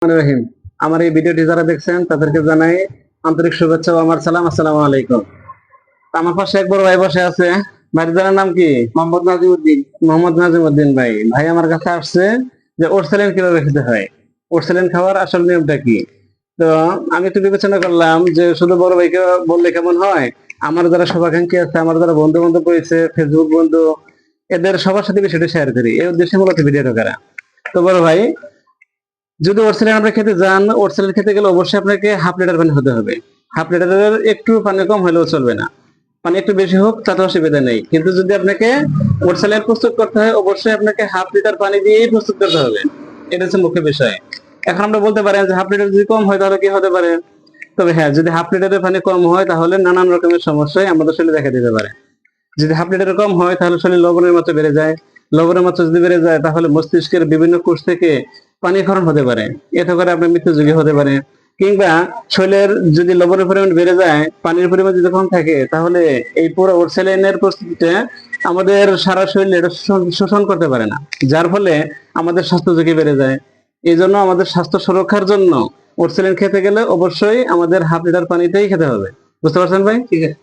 রহিম। আমার এই ভিডিওটি যারা দেখছেন তাদেরকে জানাই আন্তরিক শুভেচ্ছা ও আমার সালাম। আসসালামু আলাইকুম। আমার পাশে এক বড় ভাই বসে আছে। ভাইয়ের জানার নাম কি? মোহাম্মদ নাজিমউদ্দিন। মোহাম্মদ নাজিমউদ্দিন ভাই। ভাই আমার কাছে আসছে যে ওট স্যালাইন কিভাবে খেতে হয়, ওট স্যালাইন খাওয়ার আসল নিয়মটা কি। তো আমি তো বিবেচনা করলাম যে শুধু বড় ভাইকে বললে কেমন হয়, আমার যারা শুভাকাঙ্ক্ষী আছে, আমার যারা বন্ধু বান্ধব রয়েছে, ফেসবুক বন্ধু, এদের সবার সাথে বিষয়টা শেয়ার করি, এই উদ্দেশ্যে মূলত ভিডিওটা করা। তো বড় ভাই, যদি ওটস আপনি খেতে যান, ওটস খেতে গেলে অবশ্যই আপনাকে হাফ লিটার পানি হতে হবে। হাফ লিটারের একটু পানি কম হলেও চলবে না, পানি একটু বেশি হোক তাতে অসুবিধা নেই। কিন্তু যদি আপনাকে ওটস প্রস্তুত করতে হয়, অবশ্যই আপনাকে হাফ লিটার পানি দিয়েই প্রস্তুত করতে হবে। এটা হচ্ছে মুখ্য বিষয়। এখন আমরা বলতে পারেন যে হাফ লিটার যদি কম হয় তাহলে কি হতে পারে। তবে হ্যাঁ, যদি হাফ লিটারের পানি কম হয় তাহলে নানান রকমের সমস্যায় আমাদের শরীরে দেখা দিতে পারে। যদি হাফ লিটারের কম হয় তাহলে শরীরে লবণের মাত্রা বেড়ে যায়। লবণের মাত্রা যদি বেড়ে যায় তাহলে মস্তিষ্কের বিভিন্ন কোষ থেকে পানি ক্ষরণ হতে পারে। এতে করে আপনার মৃত্যুযোগী হতে পারে। কিংবা শরীরের যদি লবণের পরিমাণ বেড়ে যায়, পানির পরিমাণ যদি কম থাকে, তাহলে এই পুরো ওরসেলাইনের প্রস্তুতিটা আমাদের সারা শরীরে এটা শোষণ করতে পারে না, যার ফলে আমাদের স্বাস্থ্য ঝুঁকি বেড়ে যায়। এই জন্য আমাদের স্বাস্থ্য সুরক্ষার জন্য ওরসেলাইন খেতে গেলে অবশ্যই আমাদের হাফ লিটার পানিতেই খেতে হবে। বুঝতে পারছেন ভাই? ঠিক আছে।